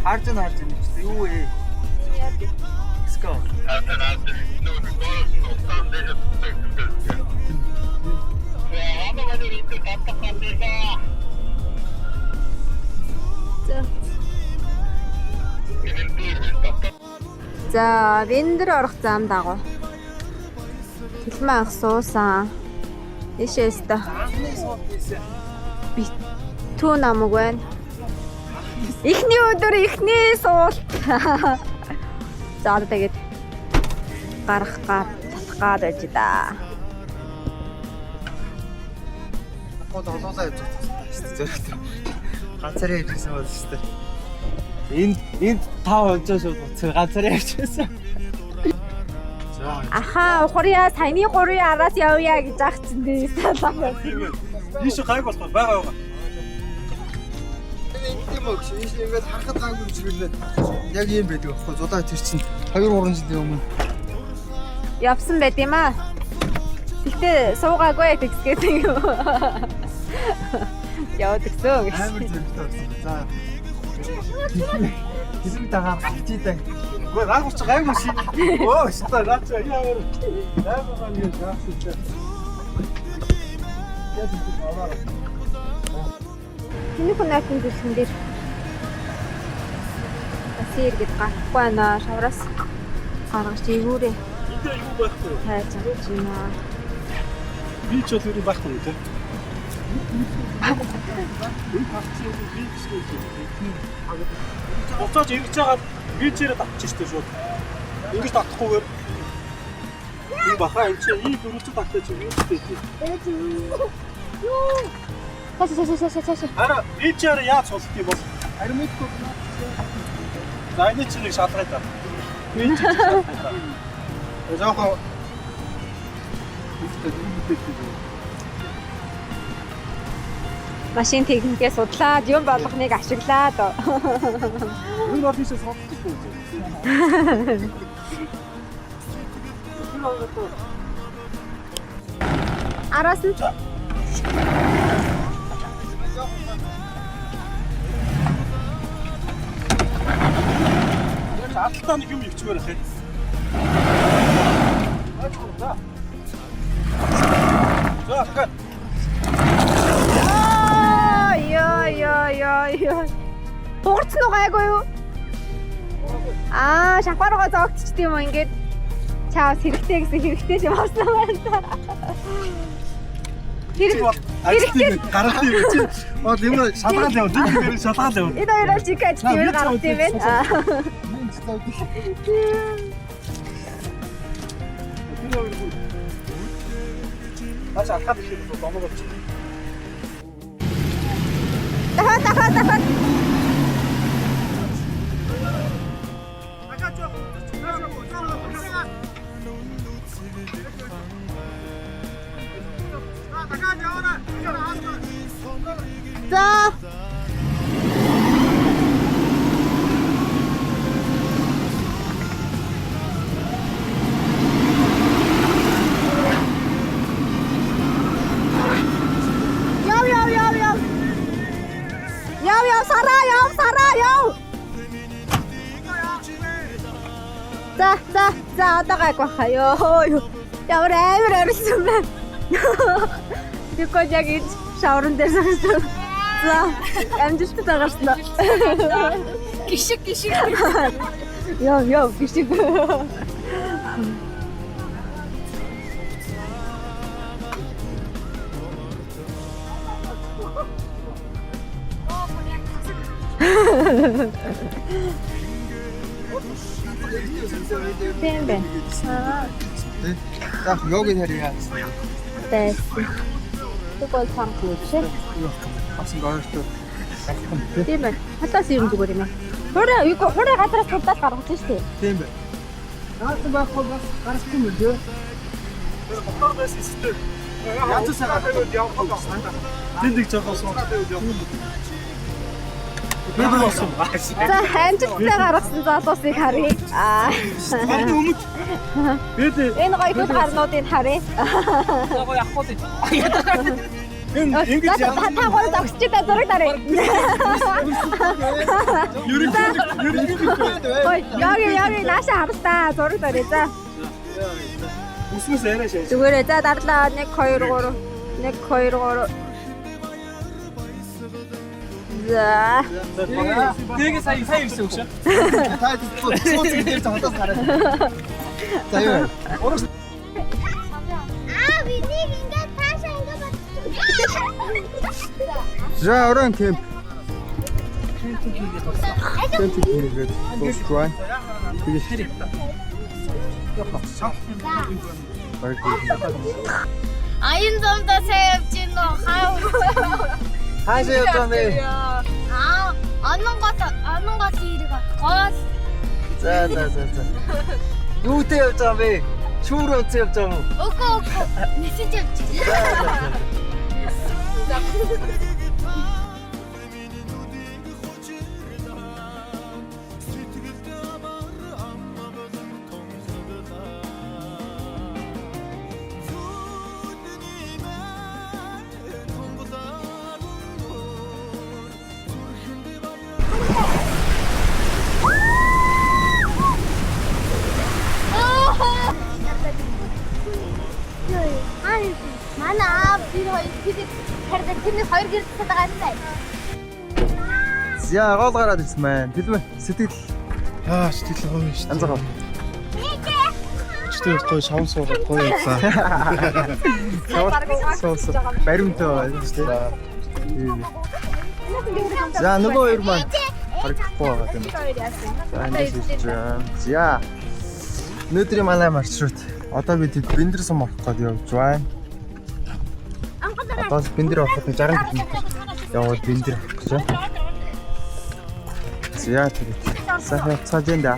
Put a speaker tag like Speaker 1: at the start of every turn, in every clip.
Speaker 1: Харж байна. Юу вэ? Let's go.
Speaker 2: За, вендор орох зам дагуу. Хэлмээ ах суусан. Ишээс та. Би түү намаг байна. Эхний өдөр эхний суулт. За одоо тэгээд гарах гад татах гад байж да.
Speaker 1: Хот олоолаа явж байгаа. Ганцаараа явжсэн бол шүү дээ. Энд 5% шууд ганцаараа явчихсан.
Speaker 2: Аха, ухраа саяны 3-ын араас явъя гэж ахчихсан дээ.
Speaker 1: Ийш гайг болох байгаа. Тийм үү гэж ийш ингээд харахад гайгүй чиглэлээ. Яг юм байдаг аахгүй. Зулаа тэр чинь 2-3 жилийн өмнө
Speaker 2: явсан байт юм аа. Тэгтээ суугаагүй тэгсгээд юм. Яваад гисэн гэж.
Speaker 1: амар зэрэгтэй болсон. За. Хэсэг тагаар гацчих дээ. Гөө раагч гайгүй шин. Оо, шта раач яавар. Яавар юм яасан. Яг тийм аваа.
Speaker 2: Тэний хүн наатын дэлхэн дээр асир гэж гарахгүй байна. Шавраас гаргаж ивүүрээ.
Speaker 1: Энд юу байхгүй.
Speaker 2: Хайж байна.
Speaker 1: Би ч өөр юм байхгүй тийм. Энэ хавцын би гэсэн. Уцааж ирж байгаа вилчээрээ татчих штэ шууд. Ингэж татахгүйгээр энэ бахаа энэ чинь ийм дөрөвчөд татчих чинь юу гэдэг.
Speaker 2: Юу? Цааш.
Speaker 1: Ара вилчээр яаж суулт юм бол? Харин мэдгүй. За энэ чинь нэг шалгай та. Вилчээр шалгай та. Яахаа
Speaker 2: машин техникээ судлаад юм болгоныг ашиглаад.
Speaker 1: Энэ бол тийш суултчихгүй.
Speaker 2: Араас нь
Speaker 1: Аталтаа нэг юм ивчмээр ахаа. За. Яа.
Speaker 2: Хуурцсан уу гайгүй юу? Аа, шахваргаа зоогдчихд юм уу ингээд чаас хэрэгтэй гэсэн хэрэгтэй юм авсан байна.
Speaker 1: Хэрэгтэй гарах юм чи. Оо юм шалгаал яв. Нэг юм шалгаал яв.
Speaker 2: Энэ хоёроо чиг ажил гарах юм байна.
Speaker 1: Ача хаад их юм домогоч.
Speaker 2: Дахад. За. Яв, Сара, яв. За, одоо гайгүй хаяа. Ямар амар арилсан байна. Тэгвэл яг энэ шаврын дээр суусан. За, амжилт тагарсан. Гişиг. Яв, гişиг. Тийм бэ.
Speaker 1: За, йогийн харьяа.
Speaker 2: Тэс. Тэгвэл цанхлуу шээ.
Speaker 1: Асан гоёртой.
Speaker 2: Тийм байна. Хатаас юм зүгээр юм аа. Хураа гадраас тулдаад гаргаж штэ.
Speaker 1: Тийм бэ. Наасан байхгүй бас гарахгүй юм дээ. Тэр мотор байсан систем. Яаж сагаад явах вэ? Тэндик жоохон сонцтой явах. Бид болсон.
Speaker 2: За амжилттай гаргасан залуусыг харъя.
Speaker 1: Харин өмнө бид
Speaker 2: энэ гоё хөл гарнуудыг харъя.
Speaker 1: гоё явахгүй. Ингэж
Speaker 2: та гол зогсож та зураг дарыг. Ой, яги нааша харстаа зураг дарыг за.
Speaker 1: Үсмэс яриа шээ.
Speaker 2: Зүгээрээ за дарлаа 1 2 3 1 2 3. За.
Speaker 1: Тэгээ сая ирсэн өгшөө.
Speaker 3: Та цуц дээр цаатаас гараад. За юу.
Speaker 4: Винийг ингээд таашаа ингээд
Speaker 3: За орон кемп. Кемп хийгээд дуусгай. Тэгээд
Speaker 4: аян зомдоо савж гин хаа.
Speaker 3: хаашаа явж байгаа бэ?
Speaker 4: Анан гот хэрэг гол.
Speaker 3: За. Юутэй явж байгаа бэ? Шүүр өнцөө явж байгаа юм уу?
Speaker 4: Үгүй. Мессеж явж байна. Манай аав тэр хоёр физик хардаг тэрний хоёр гэрэлтэй байгаа юм байна.
Speaker 3: За гол гараад ирсэн маань. Хэлмэ сэтгэл
Speaker 1: Сэтгэл гоё шүү.
Speaker 3: анзаарав.
Speaker 1: Өчтөр гоё шавн суугаад гоё явсан.
Speaker 3: Баримтаа байна шүү дээ. За нөгөө хоёр маань харагдахгүй байгаа юм. За. Өнөөдрийн манай маршрут. Одоо бид Бэндэр сум орох гээд явж байна. Одоо Бэндэр ороход 60 км яваад Бэндэр орох гэж байна. За тэгээд сайхан цааж энэ.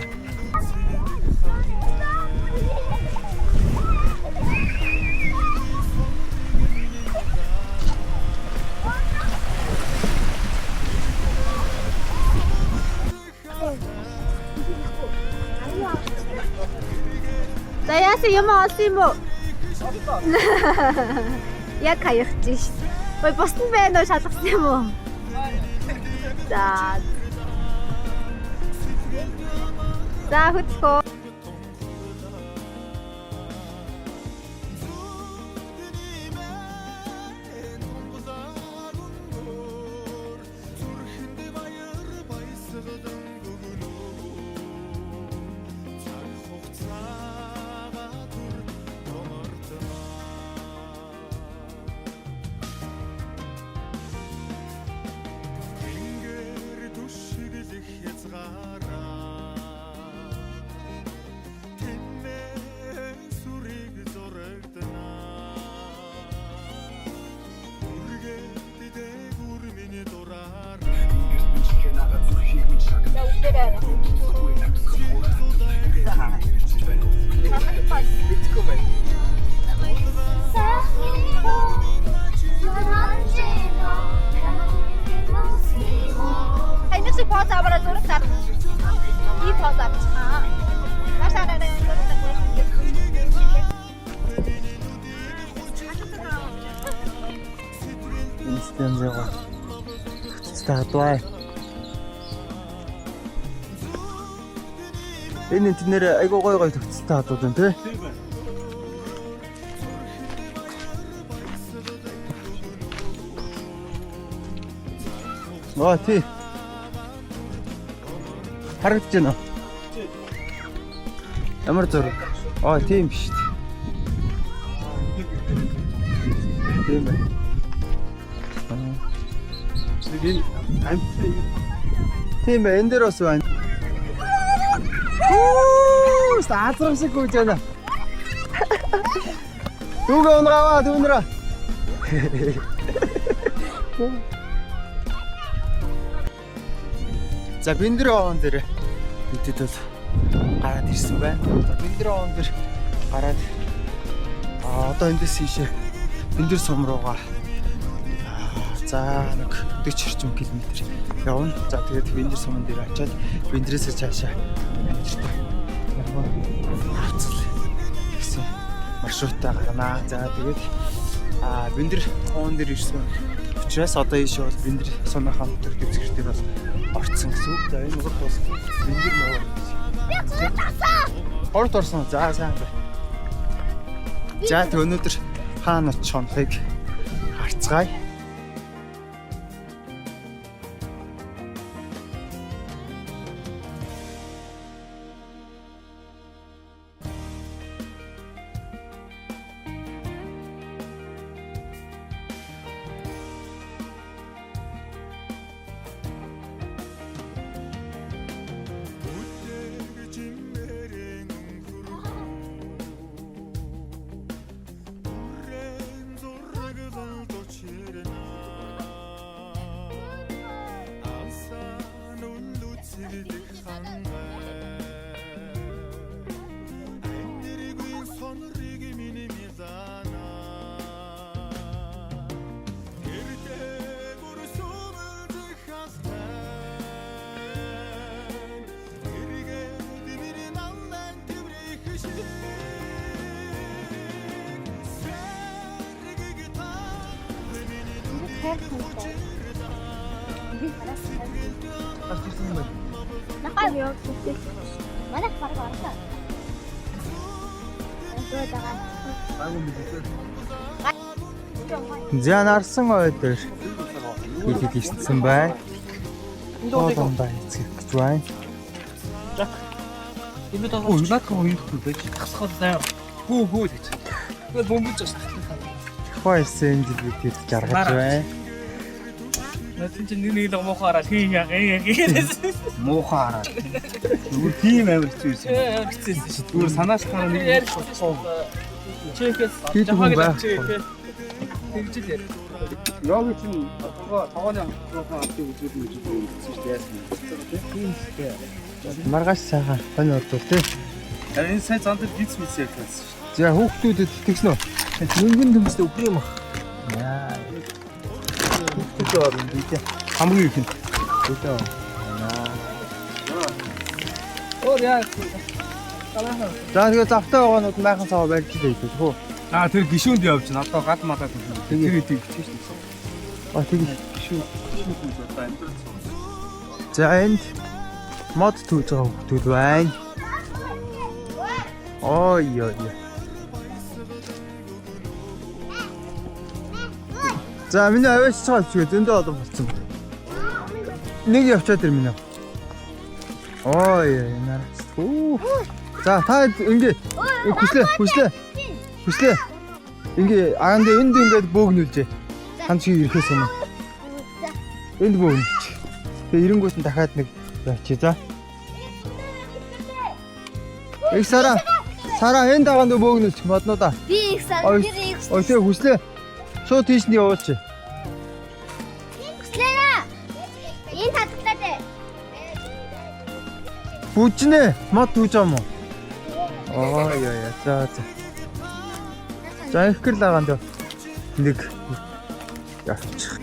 Speaker 2: За яасан юм олсон юм уу? Яг хаягч ш. Ой босд нь байна уу шалгасан юм уу? За. За хөтлөө. Хайнаас поз аваад зураг тар. И поз авч. Машаараа зураг тар.
Speaker 3: Инстэн зэва. Статуай. Энэ тэнэр айгуу гой төгсөлтэй хадууд байна тий. Оо тий. Харагдаж байна уу? Ямар зураг? Аа тийм биш үү? Тийм байна.
Speaker 1: Тэгээд амттай
Speaker 3: Тийм бай, энэ дээр бас байна. Оо, стаацрах шиг гүйж байна. Дүүгээ унгаваа, дүүнраа. За Бэндэр оон дээр бидэд бол гараад ирсэн байна. За Бэндэр оон дээр гараад одоо эндээс ийшээ Бэндэр сум руугаа за нэг 40 орчим километр явна. За тэгээд Бэндэр сумын дээр очиад Бэндэрээс цаашаа авцал гэсэн маршрутаа гарнаа. За тэгээд Бэндэр хоон дээр ирсэн. Учраас одоо ийш бол бэндэр сумынхаа мотор дэвсгэртээ бас орцсон гэсэн үг. За энэ урд бас бэндэр нөө. Орд орсон. За сайн бай. За тэг өнөөдөр хаана очих хонхыг харцгаая.
Speaker 4: Манай бараг орлоо.
Speaker 3: За нарсан ойдэр ихэд ирсэн бай. Тоолон бай гэж байна.
Speaker 1: Энэ доо наадах хоёр байж тасхал заяа. Хөө гэж. Тэгэл бомбож байгаа.
Speaker 3: Хойсон дэвтэр жаргаж байна.
Speaker 1: Nathan чинь нэг л муухаараа хий яагаад
Speaker 3: Муухаараа. Зүгээр тийм амар хэцүүсэн.
Speaker 1: хэцээсэн шүү. Зүгээр санаач гараа нэг ярьчихсан. Чекээс
Speaker 3: Хийх юм байх.
Speaker 1: тэгжил яа.
Speaker 5: Яг чинь тооны хамтлагаа авч үзүүлж үзсэн шүү дээ яасан.
Speaker 3: Маргааш сайхан тань ордвол тий.
Speaker 5: Энэ сайн цаанд биц мэдсэн ярьсан шүү.
Speaker 3: За хүүхдүүдэд итгэсэн үү? Мөнгөн төмөстэй өгөх юм аа. Яа. Хүүхдүүд орно дээ. Хамгийн их нь. Өөдөө.
Speaker 1: Өөр яа.
Speaker 3: За тэгээ завтай байгаанууд майхан цаа барьж идэх хөө.
Speaker 5: Тэр гişүүнд явж байна. Одоо гад малаад байна.
Speaker 3: Тэгээ
Speaker 5: тийм бичсэн шүү дээ.
Speaker 3: тэгээ
Speaker 5: Гişүү одоо амьдрал.
Speaker 3: за энд мод түүж байгаа хүүхдүүд байна. Ой ёо. За миний аваач цаа чигээ зөндөө олон болсон. Нэг явчаад ир минь. Ой нарас. За та ингээ хүслээ. Ингээ аанд энд ингээд бөөгнүүлжээ. Хан чи ирэхээс өмнө. Энд бөөгнүүлж. Тэгээ эренгүүт нь дахиад нэг яачи за. Их Сара энэ дагаанд бөөгнүүлчих моднуудаа.
Speaker 4: Би их сан
Speaker 3: Ой тэгээ хүслээ. Шууд тийш нь явуулчих.
Speaker 4: Хүслээрээ. Энэ татгалаа дээ.
Speaker 3: Бүжнэ мод түүж байгаа юм уу? Ой яа за. За их гэр лагаанд нэг явчих.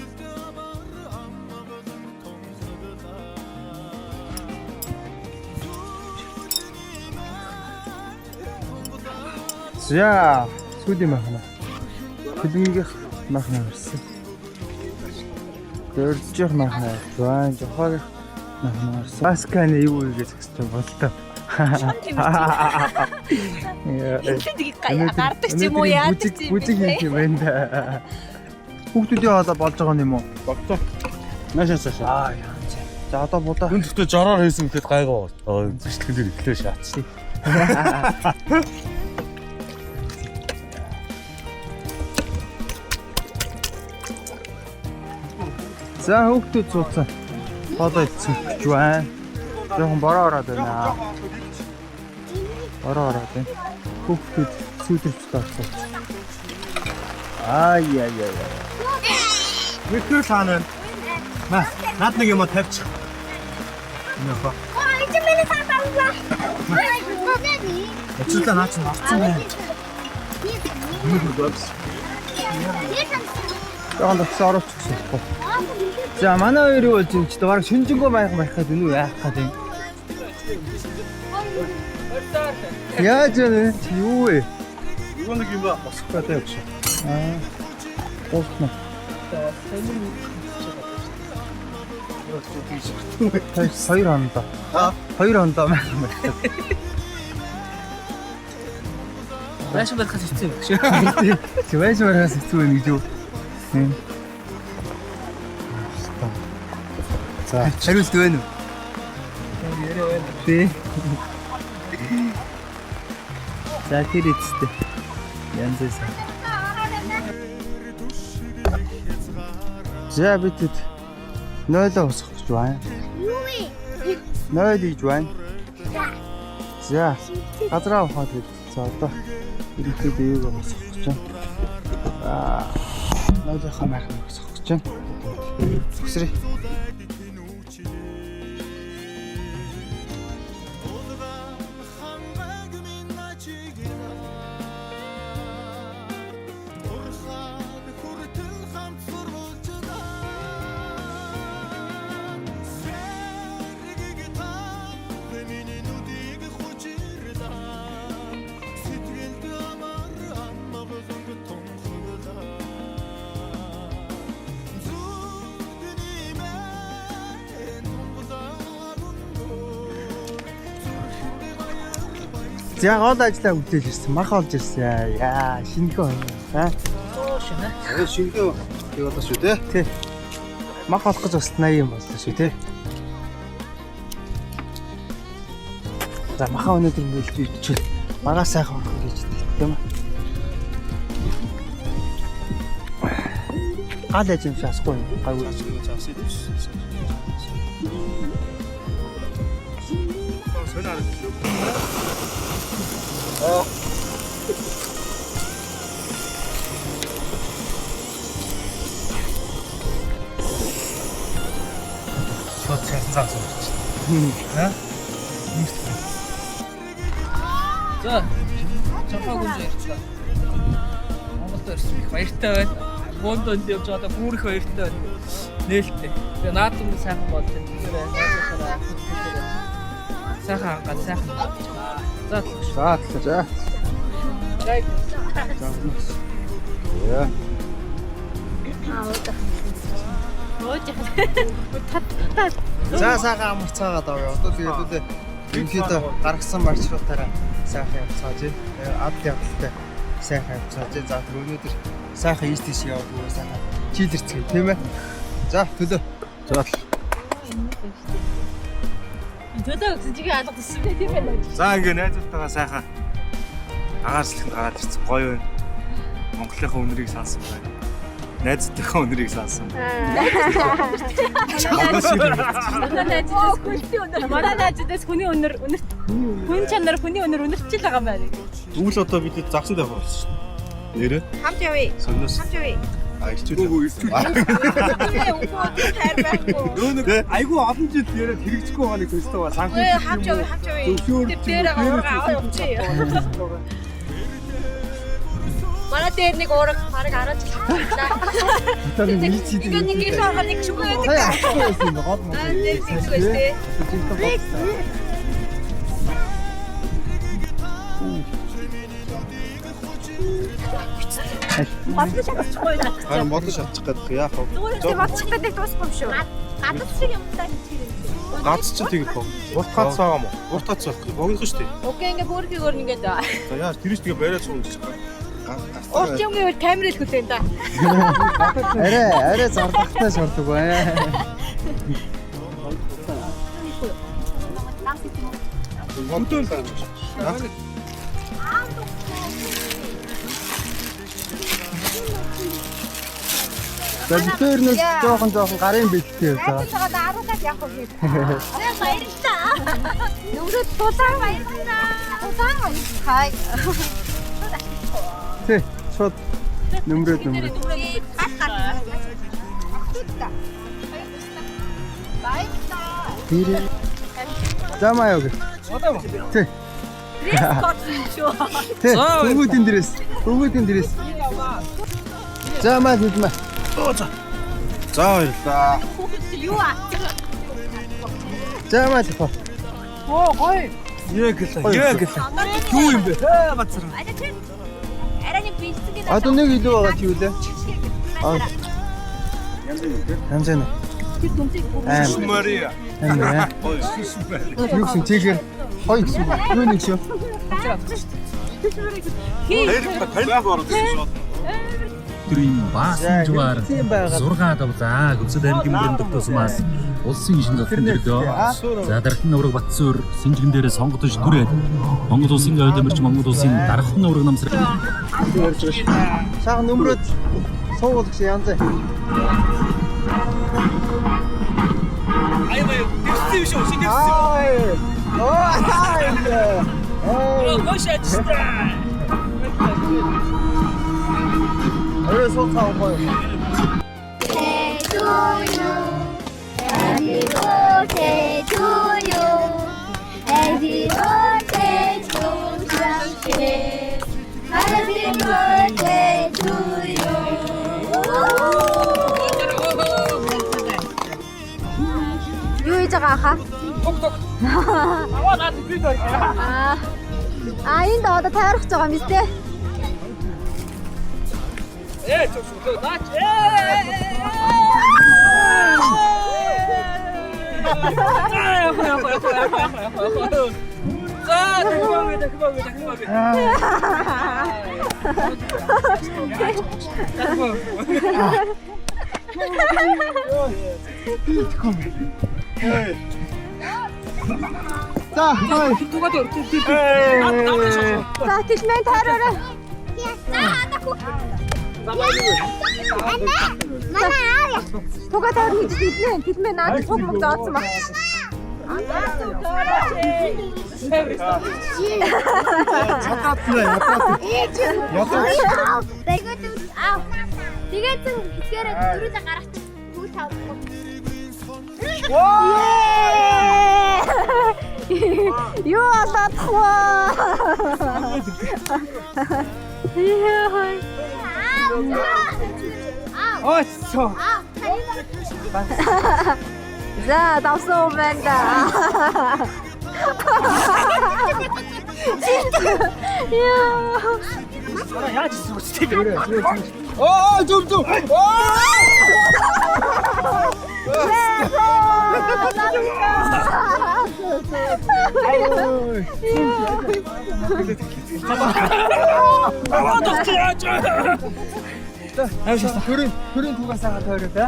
Speaker 3: За сүди махна. Хөдөлгөөх махна ирсэн. Дөржих махна. Зуан жохог махна ирсэн. Басканы юу гэж хэвчээ болтой.
Speaker 2: Гардаг ч юм уу яадаг ч юм.
Speaker 3: Бүжиг хийх юм байна. Хүүхдүүдийн хоолой болж байгаа юм уу?
Speaker 5: Багтаа. Наашаас шаа.
Speaker 3: За одоо будаа.
Speaker 5: Хүн зөвхөн жороор хийсэн гэхэд гайгүй. Зэшлэгэн дээр иглээ шаац.
Speaker 3: За хүүхдүүд цуцсан. Хоолой идсэн гэж байна. Жохон бороо ороод байна. Бороо ороод байна. Хүүхдүүд сүйдэрч таасан. Яа.
Speaker 1: Виктор хаана байна? Наад нэг юм тавьчих.
Speaker 3: Нөхөө.
Speaker 4: Энд миний сан тавлаа.
Speaker 1: Өчигдөр наач авцсан байна.
Speaker 3: Жохон төгсөө оруулах гэсэн. За манай хоёр юу болж юм чи бараг шүнжэнгөө майхан байхад энэ юу яах гээд юм. Яаж вэ? Юу вэ?
Speaker 1: Юу нэг юм ба босох гэдэг юм шиг.
Speaker 3: Уултна. Хоёр хондоо. Хоёр хондоо маань.
Speaker 6: Байшин барихаас хэцүү юм шүү.
Speaker 3: Чи байшин барихаас хэцүү байна гэж юу? За, хариулт байна уу?
Speaker 6: Яриа байна.
Speaker 3: Тий. За, тэр эцтэй. Янзээсаа. За, битэд 0-оо усах гэж байна.
Speaker 4: Юу вэ?
Speaker 3: 0 гэж байна. За, газраа ухаад хэд. За, одоо ирэхэд юуг усах гэж байна. 0-ийнхаа майхныг усах гэж байна. Өсрэй. За гол ажиллаа үлдээл ирсэн. Мах олж ирсэн. Яа, шингөө. Аа.
Speaker 6: Оо шинэ.
Speaker 3: Шингөө юу болоо шүү дээ. Тий. Мах олох гэж бас 80 юм боллоо шүү дээ. За маха өнөөдөр мэлж бичвэл маргаа сайхан орох гэж тийм үү? Гал ажим шаасгүй. Гайгүй ажим заасан тийм шүү.
Speaker 1: Шот цаасан заасан.
Speaker 6: За. Чампаа гүнж ярьцгаа. Монголд ирсэн их баяртай байна. Лондонд явж байгаа бүр их баяртай байна. Нээлттэй. Тэгээ наадам сайхан болж байна. Тэгэхээр найзаараа сайхан ангаад сайхан. За.
Speaker 3: За.
Speaker 6: Чайг.
Speaker 3: Яа. За сайхан амарцаагаад авъя. Одоо тэгээд үүдээ ерөнхийдөө гаргасан маршрутаараа сайхан явцгааж ад явдалтай сайхан явцгааж. За тэр өнөөдөр сайхан ийш тийш явуулгүй сайхан чийлэрцгээе тийм ээ. За төлөө. За.
Speaker 2: Төдөө чигээ алгадсан тийм ээ.
Speaker 1: За ингээ найзуудтайгаа сайхан агаарчлаханд гараад ирсэн. Гоё байна. Монголынхаа өнрийг сансан байна. Найзуудтайгаа өнрийг сансан.
Speaker 2: Манай найзуудаас хүний өнөр хүн чанар хүний өнөр өнөрчил байгаа юм байна.
Speaker 1: Үйл одоо бид завсан тавих болсон шүү дээ. Нэрээ?
Speaker 2: Хамт явъя.
Speaker 1: Сонноос.
Speaker 2: Хамт явъя.
Speaker 1: Айгу олон жил яриад хэрэгжихгүй байгааг төстэй ба санхүү.
Speaker 2: Хамт явъя. Хамт явъя. Тэр дээр аваа явчих. Манай дээр нэг уурах бараг 10 жил хавлаа.
Speaker 3: Тэр нэг чид.
Speaker 2: Нэг сарга нэг шүгэ байдаг.
Speaker 3: Гол мод.
Speaker 2: Тэр зүгээс тий. Батлаа шатчихгүй байна.
Speaker 3: Харин мод шатчих гэдэг яах вэ?
Speaker 2: Зүгээр батчих гэдэг дуусахгүй шүү.
Speaker 4: Гадаад шиг юмтай хийчихээ.
Speaker 1: Гац ч тийм их. Урт гац байгаа юм уу? Урт гац байх. Богино шүү дээ.
Speaker 2: Окей ингээ бүрхийгээр ингээд
Speaker 1: За яа тэр их тэгээ бариад суун гэж байна.
Speaker 2: урт юм гэвэл камерыг хүлээн да.
Speaker 3: Арай зардахтай шаарддаг бай.
Speaker 1: Гомдон таа.
Speaker 3: За битээр нь жоохон гарын бэлттэй яваа.
Speaker 2: Цагаад 10 цаг явах уу. Баярлалаа. Нүрээ тулаан баярлалаа. Тулаан хай.
Speaker 3: Тэ шууд нөмрөөд. Тэр замаа яг. Тэ. Тэ бүгдийн дээрээс. Замаа хэлмэ.
Speaker 1: За баярлаа.
Speaker 2: Юу аа?
Speaker 3: Замаа тохоо.
Speaker 2: Оо гой.
Speaker 1: Яг л. Юу юм бэ? Бацар.
Speaker 4: Арай нэг бэлтгэл
Speaker 3: Одоо нэг илүү байгаа чи үлээ. Янз байна.
Speaker 5: Мария.
Speaker 3: Амаа. Юу гэсэн тийгээр хоёр гэсэн үг. Юу нэг шүү.
Speaker 7: Төрийн баасан жугаар 6 давзаа Хөвсөд аймгийн мөрөнд тусмаас улсын шин задлан дөрөв. За дарахны нураг Батсуур синжигэн дээрээ сонгогдож түрээд Монгол улсын гавьд амьдарч Монгол улсын дарахны нураг намсрал
Speaker 3: Сайхан нөмрөөд суугал гэсэн янз.
Speaker 6: Аймаа дэвсээ шүү шинэ
Speaker 3: Ой сууцаа гоё.
Speaker 4: Happy birthday to you. Happy birthday to you. Happy birthday to you.
Speaker 2: Юу хийж байгаа хаа?
Speaker 6: Аваа наад би даа.
Speaker 2: Энд одоо тайрах байгаа юм тест.
Speaker 6: Чөшөө наач.
Speaker 3: За, хай.
Speaker 2: За тэлмэн тайраарай. Туга тайр хийж тэлмэн. Тэлмэн наад цуг мөг заасан баг.
Speaker 4: Тэгээд тэгэхээр дөрүлэ гарах хүү тавахгүй.
Speaker 2: Юу алаадхва.
Speaker 6: Оосоо.
Speaker 2: За давсан байна да.
Speaker 6: Яаж зүгтээ бэ?
Speaker 3: Зүг. Төрийн тугасаа тойроо та.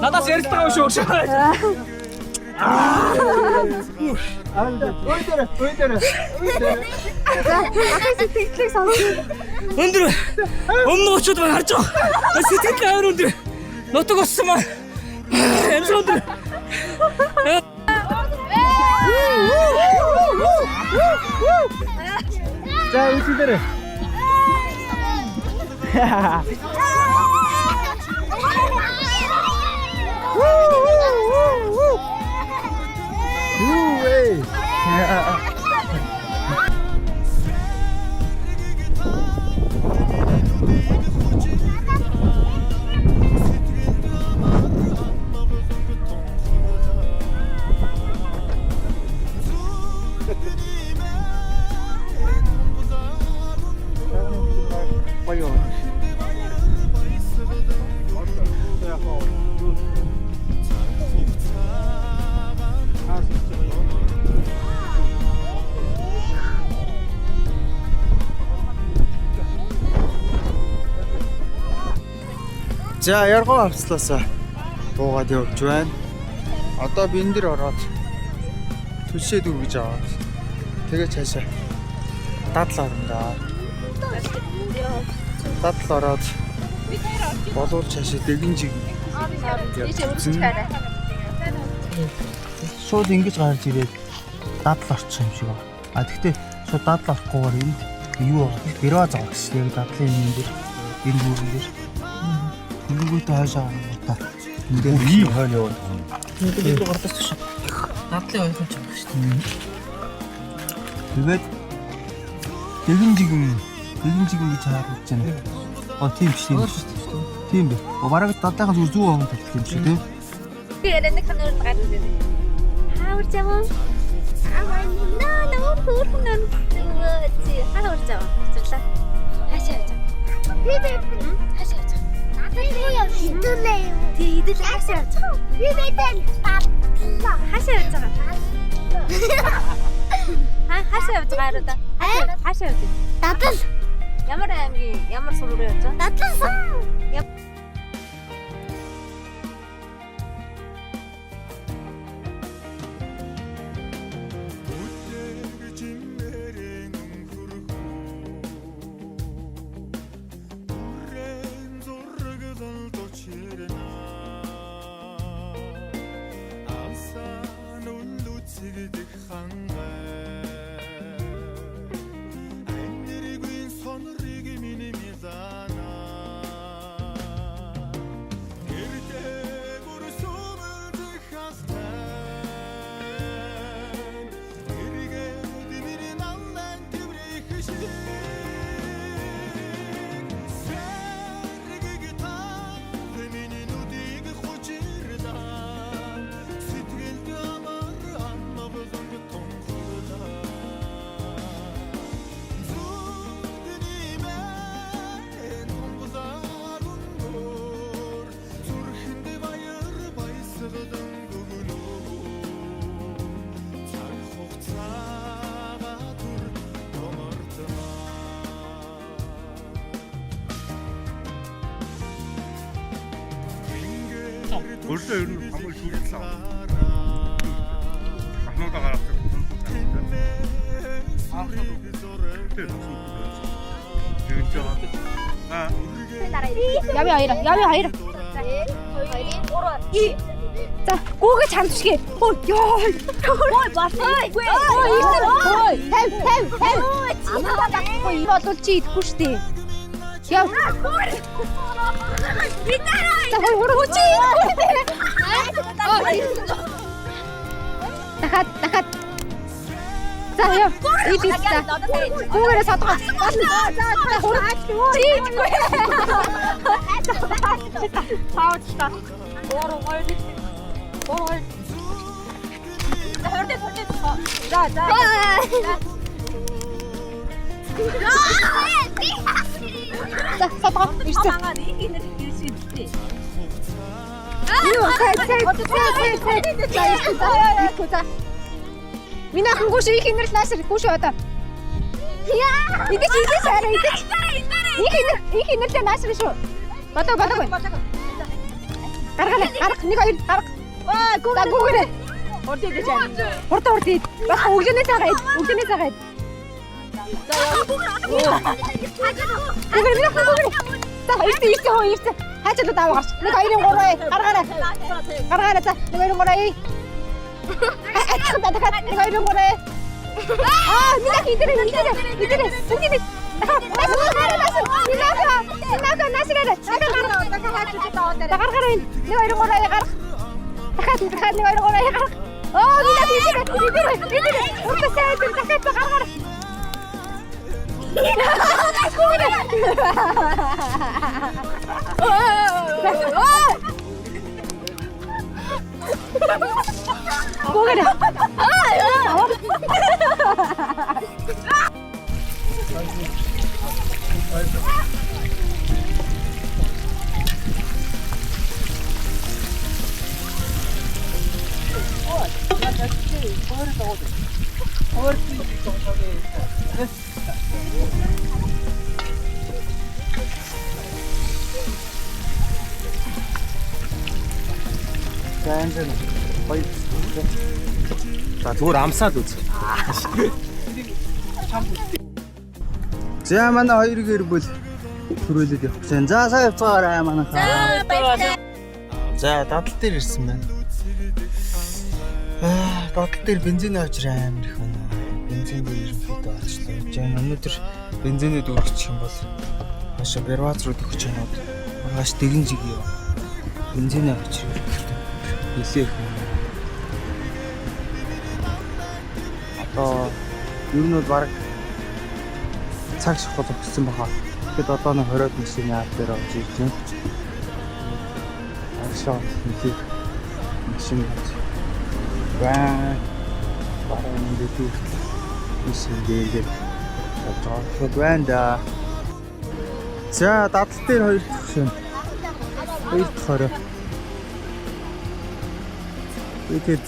Speaker 6: Надаас ярилцгаа шүү.
Speaker 3: Ой дээр.
Speaker 2: Ахаа сэтгэлийг сонсон.
Speaker 6: Өндөр өмнө очоод байна харж байгаа. Сэтгэл авир өндөр. Нутаг оссон маа. Амсар өндөр.
Speaker 3: За үгүй дээр. За яргоо авслаасаа дуугаад явж байна. Одоо би энэ дэр ороод түлшээд үргэж аваад тэгээ цаашаа дадал орно да. Дадал ороод боловч цаашаа дэгэн жиг. Шууд ингэж гарч ирээд дадал орчих юм шиг байна. А тэгтээ шууд дадал орохгүйгээр энд юу гэрээ заадаг шүү. Яг дадлын юм дээр энэ бүрэн дээр Нүгүйтэй хаашаа гарах та. Ингээд ийм хойно яваад.
Speaker 6: Нэг рүү гардаж шүү. Надлын ойлгомж байгаа шүү дээ.
Speaker 3: Тэгээд дэгэн жигэн гэж харагдаж байна. Тийм биш тийм. Тийм бэ. Бараг дадлагаас зүү хоон тавьчих юм шиг тийм.
Speaker 4: Би нэг ханаар гараад ирсэн. Хавар жаваа. Наа наа хөөрхөн
Speaker 2: Чи хаана урж байгаа? Зөвлөө. Хаашаа явж байгаа?
Speaker 4: Би
Speaker 2: Хаашаа явж байгаа?
Speaker 4: надад хитүүлээ юу?
Speaker 2: Ти идэл хаашаа явж байгаа?
Speaker 4: Би мэдэн татлаа.
Speaker 2: Хаашаа явж байгаа? Хаашаа явж байгаа аруда? Хаашаа явж байгаа?
Speaker 4: Дадал.
Speaker 2: Ямар аймгийн ямар сургууль явж байгаа?
Speaker 4: Дадлсан.
Speaker 5: Өөртөө ер нь хамгийн шүүрлээ. Ахнуудаа гаргасан.
Speaker 2: Яви хоёр. За, гүүгээ чамдшгүй. Ой, ёо. Ой, басаа. Ой, хэв. Амаа дахгүй болвол чи идэхгүй шүү дээ. Яв. За, хуруу чи идэхгүй. Дахад. За, яв. Идээ. Гүүгээрээ садгаа. За, хуруу. Чи идэхгүй. Паузта. Ороо. За. За, садгаа. Ирсэн. За. Миний хангуш их инэрл наашир гүш одоо. Идэж арай идэж. Их инэрлээ наашир шүү. Бодоогүй. Гарга. Нэг хоёр гарга. Гүүгээрээ. Урд идэж аа. Урд ид. Бас өглөөнээс агаад. За яа. Гүүгээр. За ирсэн. Хаачлаа даваа гарч. 1 2 3 гаргаарай. За 1 2 3. Дахиад 1 2 3. Минах идэрээ.
Speaker 3: За зүгээр амсаад үз. За манай хоёр гэр бүл төрүүлээд явах гэж байна. За сайн явцгаарай манайхаа.
Speaker 2: За баярлалаа.
Speaker 3: За дадал дээр ирсэн байна. Дадал дээр бензин авчир амар их байна. Бензин дээр ерөнхийдөө олчлоо. Жан өнөөдөр бензинээ дүүргэх юм бол хашаа Бервац руу төгөж байна. Маргааш дэгэн жиг яа. Бензинээ авчир. Нилээ их байна. Ер нь бол баг цаг шахал өгсөн баха. Тэгэхэд одоо нэг 20-од машины ар дээр орж ирж байна. Агшаа нэг машин байна. Баруун дээр машин дээр жооход байна да. За дадал дээр 2 дахь шин. 2 дахь хорой. Ихэд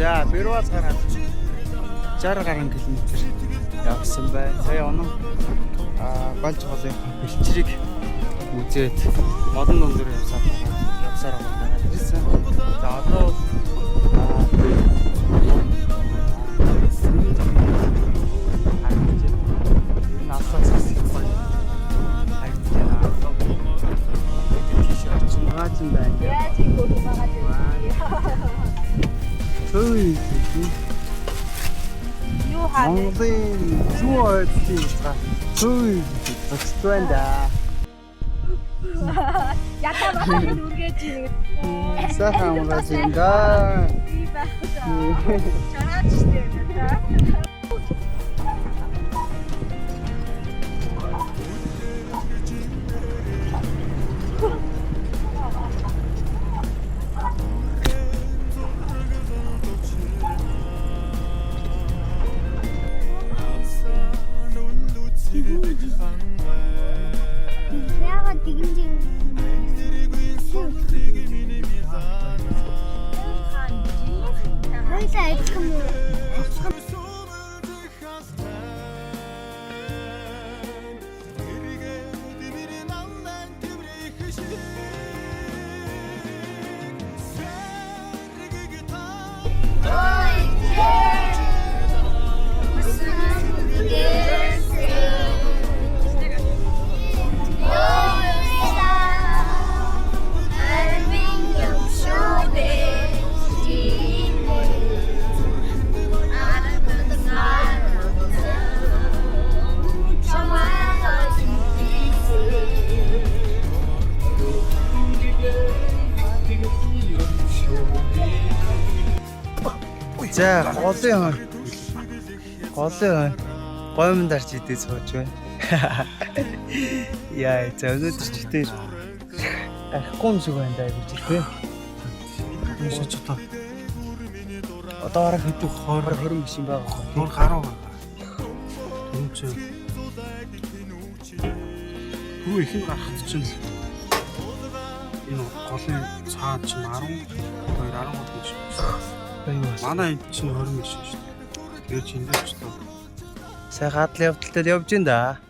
Speaker 3: за Берваз гараад 60 гаруй километр явсан байна. Сая оноо болж голын бэлчрийг үзээд модон дундэр явсаар байгаа ирсэн. За одоо
Speaker 2: Юу хаа
Speaker 3: Монголын зүүн ойдын зүүн зөкстөн да.
Speaker 2: ятаа бахад үргэж нэг.
Speaker 3: Сайхан амраад юм да.
Speaker 2: Би байхгүй. Чараач штэ.
Speaker 4: Яагаад тэгинжин Хоёлаа адилхан уу?
Speaker 3: За голын гомн дарж идээ сууж байна. Яа, за өнөөдөр ч ихтэй арахгүй юм шиг байна даа гэж тий.
Speaker 1: Мөсөж
Speaker 3: Одоо арга хэдэн 20 машин байгаа хөө.
Speaker 1: Мөр гарав. Юм чи. Хүү ихэн гарахт чинь энэ голын цаад чинь 12 13 гэж. Манай энэ чинь 20 машин шүү дээ. Тэгээд эндээ ч тоо.
Speaker 3: Сайхан хадал явдалтай явж ин да.